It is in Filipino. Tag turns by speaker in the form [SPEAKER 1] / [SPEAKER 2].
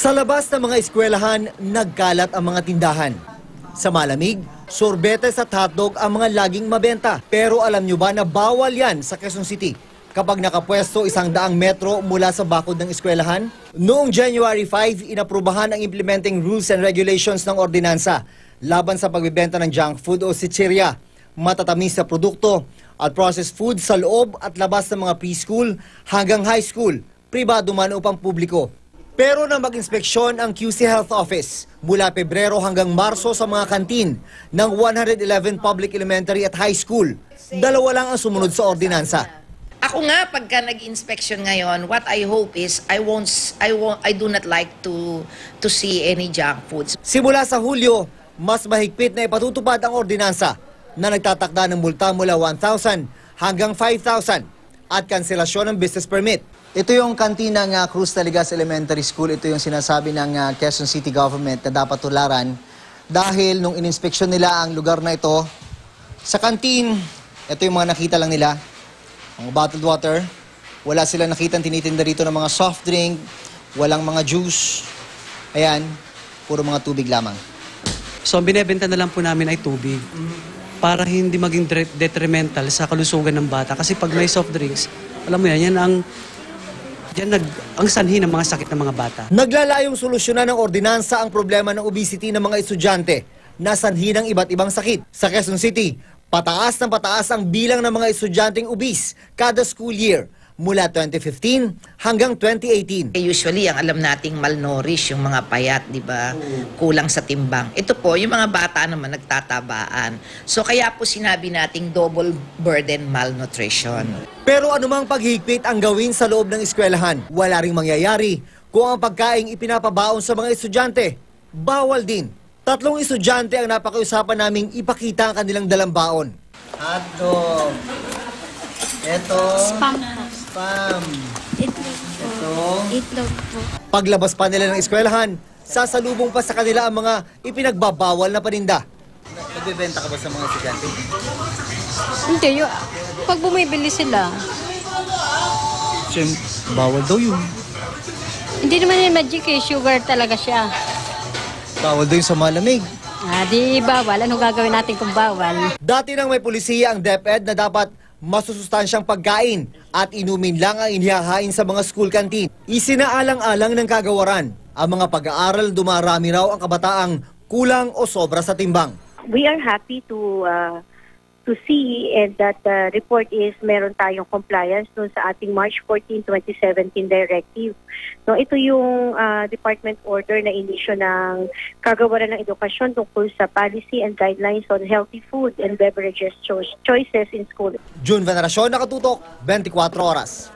[SPEAKER 1] Sa labas ng mga eskwelahan, nagkalat ang mga tindahan. Sa malamig, sorbetes at hotdog ang mga laging mabenta. Pero alam nyo ba na bawal yan sa Quezon City kapag nakapwesto 100 metro mula sa bakod ng eskwelahan? Noong January 5, inaprubahan ang implementing rules and regulations ng ordinansa laban sa pagbibenta ng junk food o chichirya, matatamis na produkto at processed food sa loob at labas ng mga preschool hanggang high school, pribado man o pampubliko. Pero na mag-inspeksyon ang QC Health Office mula Pebrero hanggang Marso sa mga kantin ng 111 public elementary at high school. Dalawa lang ang sumunod sa ordinansa.
[SPEAKER 2] Ako nga pagka nag-inspection ngayon, what I hope is I do not like to see any junk foods.
[SPEAKER 1] Simula sa Hulyo, mas mahigpit na ipatutupad ang ordinansa na nagtatakda ng multa mula 1,000 hanggang 5,000 at kanselasyon ng business permit. Ito yung kantin ng Cruz Taligas Elementary School. Ito yung sinasabi ng Quezon City Government na dapat tularan dahil nung ininspeksyon nila ang lugar na ito, sa kantin, ito yung mga nakita lang nila, ang bottled water, wala silang nakitang tinitinda rito ng mga soft drink, walang mga juice, ayan, puro mga tubig lamang.
[SPEAKER 3] So ang binebenta na lang po namin ay tubig para hindi maging detrimental sa kalusugan ng bata. Kasi pag may soft drinks, alam mo yan ang sanhi ng mga sakit ng mga bata.
[SPEAKER 1] Naglalayong solusyonan ng ordinansa ang problema ng obesity ng mga estudyante na sanhi ng iba't ibang sakit. Sa Quezon City, pataas ng pataas ang bilang ng mga estudyanteng obese kada school year mula 2015 hanggang 2018.
[SPEAKER 2] Usually, ang alam nating malnourished, yung mga payat, di ba? Kulang sa timbang. Ito po, yung mga bata naman nagtatabaan. So kaya po sinabi nating double burden malnutrition.
[SPEAKER 1] Pero anumang paghigpit ang gawin sa loob ng eskwelahan, wala ring mangyayari kung ang pagkaing ipinapabaon sa mga estudyante. Bawal din. 3 estudyante ang napakiusapan naming ipakita ang kanilang dalang baon. Hotdog. Ito.
[SPEAKER 4] Spam.
[SPEAKER 1] Spam.
[SPEAKER 4] Itlog po.
[SPEAKER 1] Ito.
[SPEAKER 4] Itlog po.
[SPEAKER 1] Paglabas pa nila ng eskwelahan, sasalubong pa sa kanila ang mga ipinagbabawal na paninda. Nagbebenta ka ba sa mga estudyante?
[SPEAKER 4] Hindi, pag bumibili sila.
[SPEAKER 1] Siyempre, bawal daw yun.
[SPEAKER 4] Hindi naman yung magic eh, sugar talaga siya.
[SPEAKER 1] Bawal daw yun sa malamig.
[SPEAKER 4] Di bawal. Ano gagawin natin kung bawal?
[SPEAKER 1] Dati nang may pulisiya ang DepEd na dapat masusustansyang pagkain at inumin lang ang inihahain sa mga school canteen. Isinaalang-alang ng kagawaran ang mga pag-aaral dumarami raw ang kabataang kulang o sobra sa timbang.
[SPEAKER 5] We are happy to see and that the report is meron tayong compliance dun sa ating March 14, 2017 directive. So ito yung department order na inisyo ng Kagawaran ng Edukasyon tungkol sa policy and guidelines on healthy food and beverages choices in school.
[SPEAKER 1] June Veneracion, Nakatutok, 24 Oras.